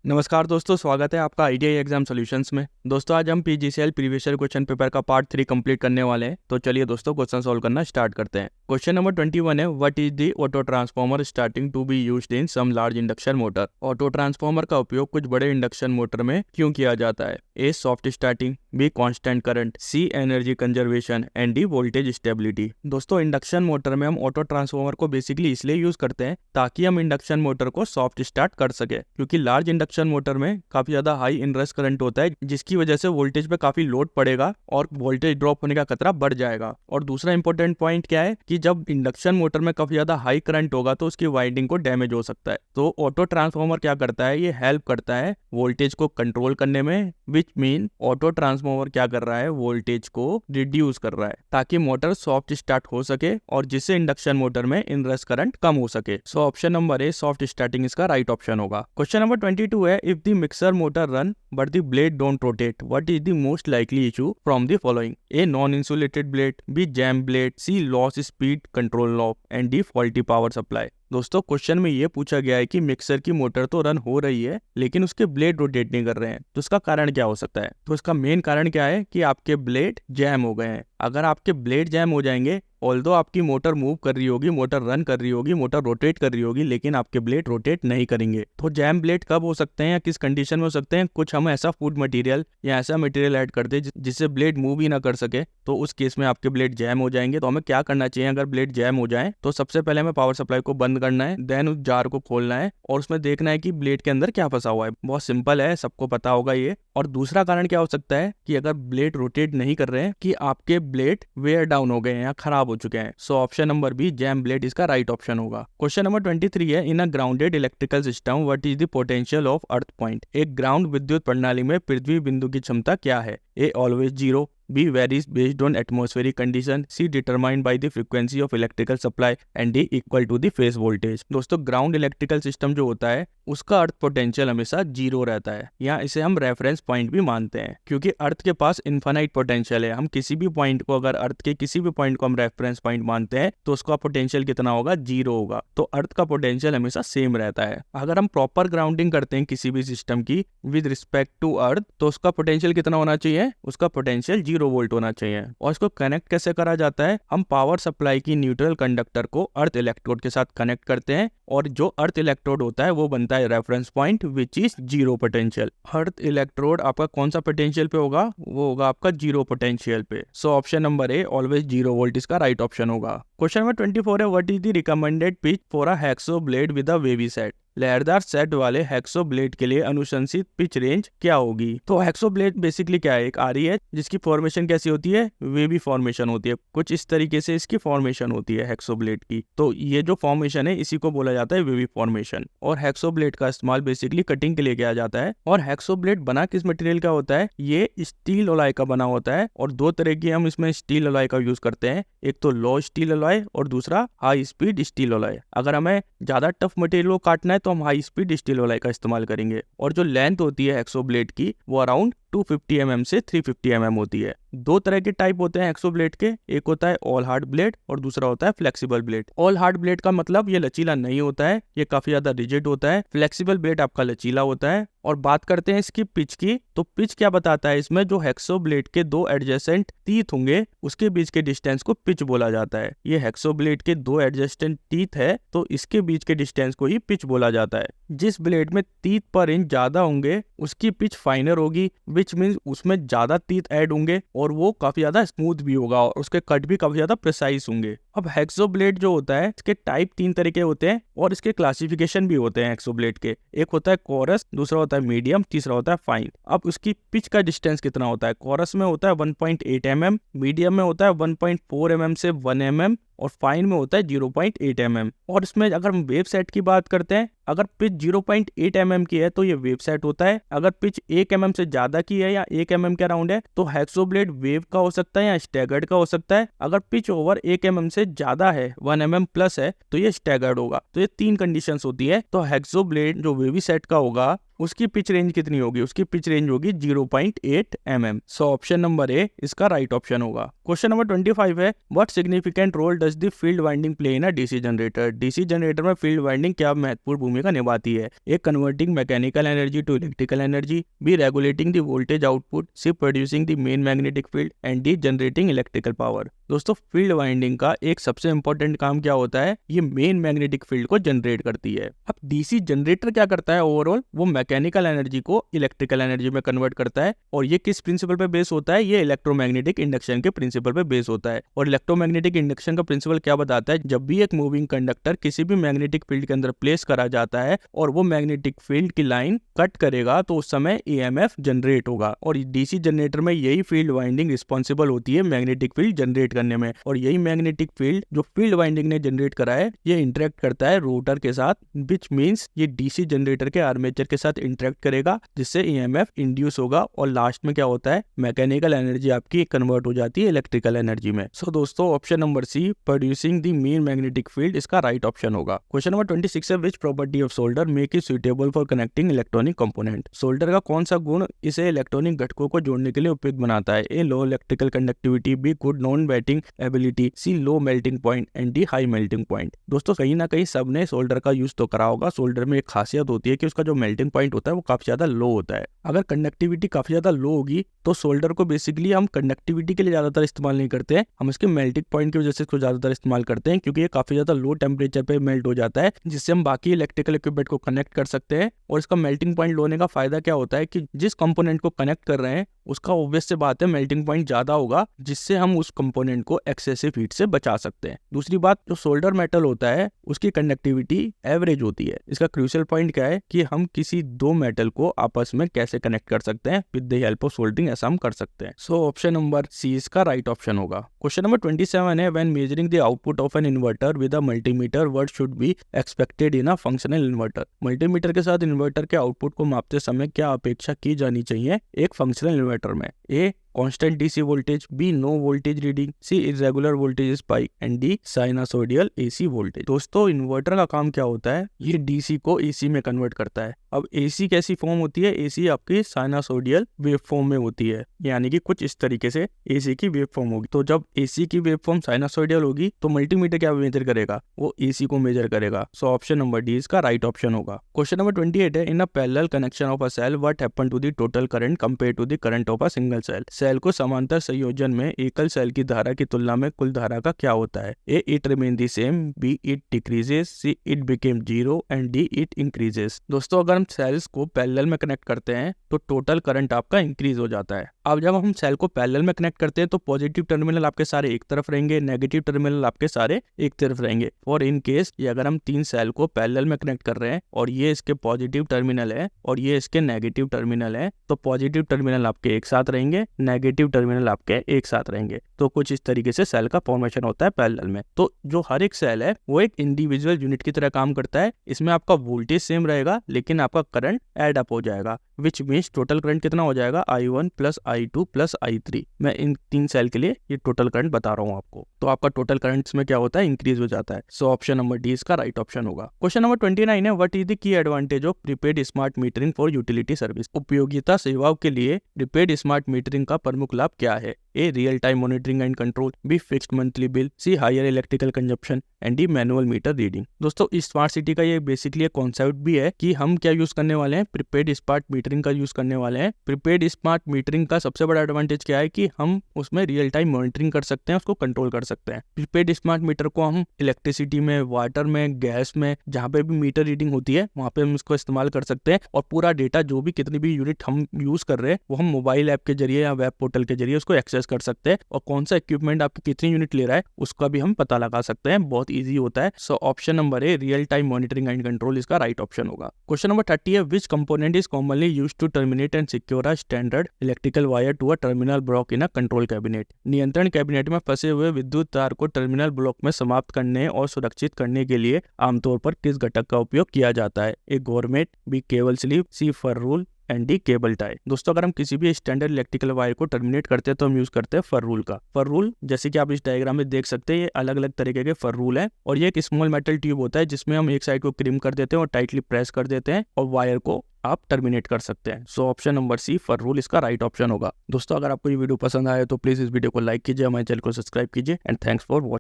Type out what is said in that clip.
नमस्कार दोस्तों, स्वागत है आपका आईटीआई एग्जाम सॉल्यूशंस में। दोस्तों आज हम PGCL previous year question paper का पार्ट 3 कंप्लीट करने वाले हैं। तो चलिए दोस्तों क्वेश्चन सॉल्व करना स्टार्ट करते हैं। क्वेश्चन नंबर 21 है, what is the auto transformer starting to be used in some large induction motor. Auto transformer का उपयोग कुछ बड़े इंडक्शन मोटर में क्यों किया जाता है? A soft starting, B constant current, C energy conservation and D voltage stability. दोस्तों इंडक्शन मोटर में हम ऑटो ट्रांसफार्मर को बेसिकली इसलिए यूज करते हैं ताकि हम इंडक्शन मोटर को सॉफ्ट स्टार्ट कर सके, क्योंकि लार्ज इंडक्शन मोटर में काफी ज्यादा हाई इनरश करंट होता है, जिसकी वजह से वोल्टेज पे काफी लोड पड़ेगा और वोल्टेज ड्रॉप होने का खतरा बढ़ जाएगा। और दूसरा इंपॉर्टेंट पॉइंट क्या है कि जब इंडक्शन मोटर में काफी ज्यादा हाई करंट होगा तो उसकी वाइंडिंग को डैमेज हो सकता है। तो ऑटो ट्रांसफार्मर क्या करता है, ये हेल्प करता है वोल्टेज को कंट्रोल करने में, विच मीन ऑटो ट्रांसफार्मर क्या कर रहा है, वोल्टेज को रिड्यूस कर रहा है ताकि मोटर सॉफ्ट स्टार्ट हो सके और जिससे इंडक्शन मोटर में इनरश करंट कम हो सके। सो ऑप्शन नंबर ए सॉफ्ट स्टार्टिंग इसका राइट ऑप्शन होगा। क्वेश्चन नंबर 22 है, if the mixer motor run but the blade don't rotate, what is the most likely issue from the following? A non-insulated blade, B jam blade, C loss speed control knob and D faulty power supply। दोस्तों question में ये पूछा गया है कि mixer की motor तो run हो रही है लेकिन उसके ब्लेड रोटेट नहीं कर रहे हैं, तो इसका कारण क्या हो सकता है? तो इसका मेन कारण क्या है कि आपके ब्लेड जैम हो गए हैं। अगर आपके ब्लेड जैम हो जाएंगे, ऑल्दो आपकी मोटर मूव कर रही होगी, मोटर रन कर रही होगी, मोटर रोटेट कर रही होगी, लेकिन आपके ब्लेड रोटेट नहीं करेंगे। तो जैम ब्लेड कब हो सकते हैं या किस कंडीशन में हो सकते हैं? कुछ हम ऐसा फूड मटेरियल या ऐसा मटेरियल ऐड कर दे जिससे ब्लेड मूव ही ना कर सके, तो उस केस में आपके ब्लेड जैम हो जाएंगे। तो हमें क्या करना चाहिए अगर ब्लेड जैम हो जाए? तो सबसे पहले हमें पावर सप्लाई को बंद करना है, देन उस जार को खोलना है और उसमें देखना है कि ब्लेड के अंदर क्या फंसा हुआ है। बहुत सिंपल है, सबको पता होगा ये। और दूसरा कारण क्या हो सकता है कि अगर ब्लेड रोटेट नहीं कर रहे हैं, कि आपके ब्लेड वेयर डाउन हो गए हैं या खराब हो चुके हैं। So option number B jam blade इसका राइट ऑप्शन होगा। क्वेश्चन नंबर 23 है, in a grounded electrical system what is the potential of earth point. एक ग्राउंड विद्युत प्रणाली में पृथ्वी बिंदु की क्षमता क्या है? A always zero, B varies based on atmospheric condition, C determined by the frequency of electrical supply and D equal to the phase voltage। दोस्तों ग्राउंड इलेक्ट्रिकल सिस्टम जो होता है उसका अर्थ पोटेंशियल हमेशा जीरो रहता है, या इसे हम रेफरेंस पॉइंट भी मानते हैं, क्योंकि अर्थ के पास इनफाइनाइट पोटेंशियल है। हम किसी भी पॉइंट को, अगर अर्थ के किसी भी पॉइंट को हम रेफरेंस पॉइंट मानते हैं तो उसका पोटेंशियल कितना होगा? जीरो होगा। तो अर्थ का पोटेंशियल हमेशा सेम रहता है। अगर हम प्रॉपर ग्राउंडिंग करते हैं किसी भी सिस्टम की विद रिस्पेक्ट टू अर्थ, तो उसका पोटेंशियल कितना होना चाहिए? उसका पोटेंशियल 0 वोल्ट होना चाहिए। और इसको कनेक्ट कैसे करा जाता है? हम पावर सप्लाई की न्यूट्रल कंडक्टर को अर्थ इलेक्ट्रोड के साथ कनेक्ट करते हैं और जो अर्थ इलेक्ट्रोड होता है वो बनता है reference point which is zero potential. Earth electrode आपका कौन सा पोटेंशियल पे होगा? वो होगा आपका जीरो पोटेंशियल पे। So option number A always zero volt इसका राइट ऑप्शन होगा। क्वेश्चन नंबर 24 है, what is the recommended pitch for a hacksaw blade with a wavy set. लहरदार सेट वाले हैक्सो ब्लेड के लिए अनुशंसित पिच रेंज क्या होगी? तो हैक्सो ब्लेड बेसिकली क्या है? एक आरी है जिसकी फॉर्मेशन कैसी होती है? वेवी फॉर्मेशन होती है। कुछ इस तरीके से इसकी फॉर्मेशन होती है हैक्सो ब्लेड की। तो ये जो फॉर्मेशन है इसी को बोला जाता है वेवी फॉर्मेशन। और हैक्सो ब्लेड का इस्तेमाल बेसिकली कटिंग के लिए किया जाता है। और हैक्सो ब्लेड बना किस मटेरियल का होता है? ये स्टील अलॉय का बना होता है। और दो तरह की हम इसमें स्टील अलॉय का यूज करते हैं, एक तो लो स्टील अलॉय और दूसरा हाई स्पीड स्टील अलॉय। अगर हमें ज्यादा टफ मटेरियल को काटना है तो हम हाई स्पीड स्टील अलॉय का इस्तेमाल करेंगे। और जो लेंथ होती है हैक्सो ब्लेड की वो अराउंड 250 mm से 350 mm होती है। दो तरह के टाइप होते हैं हैक्सो ब्लेड के, एक होता है ऑल हार्ड ब्लेड और दूसरा होता है flexible blade. All hard blade का मतलब ये लचीला नहीं होता है, ये काफी ज्यादा रिजिड होता है। फ्लेक्सिबल ब्लेड आपका लचीला होता है। और बात करते हैं इसकी पिच की, तो पिच क्या बताता है? इसमें जो हैक्सो ब्लेड के दो एडजेसेंट टीथ होंगे उसके बीच के डिस्टेंस को पिच बोला जाता है। ये हैक्सो ब्लेड के दो एडजेसेंट टीथ है तो इसके बीच के डिस्टेंस को ही पिच बोला जाता है। जिस ब्लेड में टीथ पर इंच ज्यादा होंगे उसकी पिच फाइनर होगी, विच मीन्स उसमें ज्यादा टीथ ऐड होंगे और वो काफी ज्यादा स्मूथ भी होगा और उसके कट भी काफी ज्यादा प्रिसाइज होंगे। अब हैक्सो ब्लेड जो होता है इसके टाइप 3 तरह के होते हैं और इसके क्लासिफिकेशन भी होते हैं हैक्सो ब्लेड के। एक होता है कोरस, दूसरा होता है मीडियम, तीसरा होता है फाइन। अब उसकी पिच का डिस्टेंस कितना होता है? कोरस में होता है 1.8 mm, मीडियम में होता है 1.4 mm से 1 mm और फाइन में होता है 0.8 mm। और इसमें अगर हम वेव सेट की बात करते हैं, अगर पिच 0.8 mm की है तो ये वेव सेट होता है। अगर पिच 1 mm से ज्यादा की है या 1 mm के अराउंड है तो हैक्सो ब्लेड वेव का हो सकता है या स्टैगर्ड का हो सकता है। अगर पिच ओवर 1 mm से ज्यादा है, 1 mm प्लस है, तो ये स्टैगर्ड होगा। तो ये 3 कंडीशंस होती है। तो हैक्सो ब्लेड जो वेवी सेट का होगा उसकी पिच रेंज कितनी होगी? उसकी पिच रेंज होगी 0.8 mm। So option number A इसका राइट ऑप्शन होगा। क्वेश्चन नंबर 25 है what significant role does the field winding play in a DC generator? DC generator में फील्ड वाइंडिंग क्या महत्वपूर्ण भूमिका निभाती है? A converting mechanical energy to electrical energy, B regulating the voltage output, C producing the main magnetic field and D generating electrical power. दोस्तों field winding का एक सबसे इंपॉर्टेंट काम क्या होता है? ये मेन मैग्नेटिक फील्ड को जनरेट करती है। अब डीसी जनरेटर क्या करता है? ओवरऑल वो मैकेनिकल एनर्जी को इलेक्ट्रिकल एनर्जी में कन्वर्ट करता है। और ये किस प्रिंसिपल पे बेस होता है? ये इलेक्ट्रोमैग्नेटिक इंडक्शन के प्रिंसिपल पे बेस होता है। और इलेक्ट्रोमैग्नेटिक इंडक्शन का प्रिंसिपल क्या बताता है? जब भी एक मूविंग कंडक्टर किसी भी मैग्नेटिक फील्ड के अंदर प्लेस करा जाता है और वो मैग्नेटिक फील्ड की लाइन कट करेगा तो उस समय ईएमएफ जनरेट होगा। और डीसी जनरेटर में यही फील्ड वाइंडिंग रिस्पॉन्सिबल होती है मैग्नेटिक फील्ड जनरेट करने में। और यही मैग्नेटिक फील्ड जो फील्ड वाइंडिंग ने जनरेट करा है ये इंटरेक्ट करता है रोटर के साथ, विच मींस ये डीसी जनरेटर के आर्मेचर के साथ इंटरेक्ट करेगा जिससे ईएमएफ इंड्यूस होगा। और लास्ट में क्या होता है? मैकेनिकल एनर्जी आपकी कन्वर्ट हो जाती है इलेक्ट्रिकल एनर्जी में। सो दोस्तों option number C producing the main magnetic field इसका राइट ऑप्शन होगा। क्वेश्चन नंबर 26 है which property of solder make it suitable for connecting electronic component? Solder का कौन सा गुण इसे इलेक्ट्रॉनिक घटकों को जोड़ने के लिए उपयुक्त बनाता है? A low electrical conductivity, B good non wetting ability, C low melting point and D high melting point. दोस्तों कहीं ना कहीं सबने सोल्डर का यूज तो करा होगा। सोल्डर में एक खासियत होती है कि उसका जो मेल्टिंग पॉइंट होता है वो काफी ज्यादा लो होता है। अगर कंडक्टिविटी काफी ज्यादा लो होगी तो सोल्डर को बेसिकली हम कंडक्टिविटी के लिए ज्यादातर इस्तेमाल नहीं करते हैं, हम इसके मेल्टिंग पॉइंट की वजह से इसको ज्यादातर इस्तेमाल करते हैं क्योंकि ये काफी ज्यादा लो टेम्परेचर पे मेल्ट हो जाता है जिससे हम बाकी इलेक्ट्रिकल इक्विपमेंट को कनेक्ट कर सकते हैं। और इसका मेल्टिंग पॉइंट होने का फायदा क्या होता है कि जिस कंपोनेंट को कनेक्ट कर रहे हैं उसका ऑब्वियस से बात है मेल्टिंग पॉइंट ज्यादा होगा जिससे हम उस कंपोनेंट को एक्सेसिव हीट से बचा सकते हैं। दूसरी बात, जो सोल्डर मेटल होता है उसकी कंडक्टिविटी एवरेज होती है। इसका क्रूशियल पॉइंट क्या है कि हम किसी दो मेटल को आपस में कैसे कनेक्ट कर सकते हैं with the help of soldering, ऐसा हम कर सकते हैं। सो ऑप्शन नंबर सी इसका राइट ऑप्शन होगा। क्वेश्चन नंबर 27 है when measuring the output of an inverter with a multimeter what should be expected in a functional inverter? Multimeter के साथ इन्वर्टर के आउटपुट को मापते समय क्या अपेक्षा की जानी चाहिए एक फंक्शनल इन्वर्टर में? A constant DC voltage, B no voltage reading, C irregular voltage spike and D sinusoidal AC voltage. दोस्तों इन्वर्टर का काम क्या होता है? ये डीसी को एसी में कन्वर्ट करता है। अब एसी कैसी फॉर्म होती है? एसी आपकी साइनसोइडल वेव फॉर्म में होती है, यानी कि कुछ इस तरीके से एसी की वेव फॉर्म होगी। तो जब एसी की वेव फॉर्म साइनसोइडल होगी तो मल्टीमीटर क्या मेजर करेगा? वो एसी को मेजर करेगा। सो ऑप्शन नंबर डी इसका राइट ऑप्शन होगा। क्वेश्चन नंबर 28 है in a parallel connection of a cell what happened to the total current compare to the current of a single cell? Cell को समांतर संयोजन में एकल cell की धारा की तुलना में कुल धारा का क्या होता है? A it remain the same, B it decreases, C it became zero and D it increases. दोस्तों अगर हम सेल्स को पैरेलल में कनेक्ट करते हैं तो टोटल करंट आपका इंक्रीज हो जाता है। अब जब हम सेल को पैरेलल में कनेक्ट करते हैं तो पॉजिटिव टर्मिनल आपके सारे एक तरफ रहेंगे, नेगेटिव टर्मिनल आपके सारे एक तरफ रहेंगे। और इन केस ये अगर हम तीन सेल को पैरेलल में कनेक्ट कर रहे हैं और ये इसके पॉजिटिव टर्मिनल है और ये इसके नेगेटिव टर्मिनल है तो पॉजिटिव टर्मिनल आपके एक साथ रहेंगे, नेगेटिव टर्मिनल आपके एक साथ रहेंगे। तो कुछ इस तरीके से सेल का फॉर्मेशन होता है पैरेलल में। तो जो हर एक सेल है वो एक इंडिविजुअल यूनिट की तरह काम करता है। इसमें आपका वोल्टेज सेम रहेगा लेकिन आपका करंट ऐड अप हो जाएगा, विच मीन्स टोटल करंट कितना हो जाएगा? I1 plus I2 plus I3। मैं इन तीन सेल के लिए ये टोटल करंट बता रहा हूँ आपको। तो आपका टोटल करंट में क्या होता है? इंक्रीज हो जाता है। सो ऑप्शन नंबर डी इसका राइट ऑप्शन होगा। क्वेश्चन नंबर 29 है what is the key advantage of prepaid smart metering for utility service? उपयोगिता सेवाओं के लिए प्रीपेड स्मार्ट मीटरिंग का प्रमुख लाभ क्या है? A real time monitoring and control, B fixed monthly bill, C higher electrical consumption and D manual meter reading. दोस्तों इस स्मार्ट सिटी का ये बेसिकली एक कॉन्सेप्ट भी है कि हम क्या यूज करने वाले हैं? प्रीपेड स्मार्ट मीटरिंग का यूज करने वाले हैं। प्रीपेड स्मार्ट मीटरिंग का सबसे बड़ा एडवांटेज क्या है कि हम उसमें रियल टाइम मॉनिटरिंग कर सकते हैं, उसको कंट्रोल कर सकते हैं। प्रीपेड स्मार्ट मीटर को हम इलेक्ट्रिसिटी में, वाटर में, गैस में, जहाँ पे भी मीटर रीडिंग होती है वहाँ पे हम इसको इस्तेमाल कर सकते हैं। और पूरा डेटा जो भी कितनी भी यूनिट हम यूज कर रहे हैं वो हम मोबाइल ऐप के जरिए या वेब पोर्टल के जरिए उसको एक्सेस कर सकते हैं। और कौन सा इक्विपमेंट आपकी कितनी यूनिट ले रहा है उसका भी हम पता लगा सकते हैं। बहुत ईजी होता है। So option number A real time monitoring and control इसका राइट ऑप्शन होगा। क्वेश्चन नंबर 30 है which component is commonly used to terminate and secure a standard electrical wire to a terminal block in a control cabinet? नियंत्रण cabinet में फंसे हुए विद्युत तार को टर्मिनल ब्लॉक में समाप्त करने और सुरक्षित करने के लिए आमतौर पर किस घटक का उपयोग किया जाता है? A grommet, B cable sleeve, C ferrule, and D cable tie. दोस्तों अगर हम किसी भी स्टैंडर्ड इलेक्ट्रिकल वायर को टर्मिनेट करते हैं तो हम यूज करते हैं फर रूल का। फर रूल जैसे कि आप इस डायग्राम में देख सकते हैं, ये अलग अलग तरीके के फर रूल है और ये एक स्मॉल मेटल ट्यूब होता है जिसमें हम एक साइड को क्रिम कर देते हैं और टाइटली प्रेस कर देते हैं और वायर को आप टर्मिनेट कर सकते हैं। सो ऑप्शन नंबर सी फर रूल इसका राइट ऑप्शन होगा। दोस्तों अगर आपको ये वीडियो पसंद आए तो प्लीज इस वीडियो को लाइक कीजिए, हमारे चैनल को सब्सक्राइब कीजिए एंड थैंक्स फॉर वॉचिंग।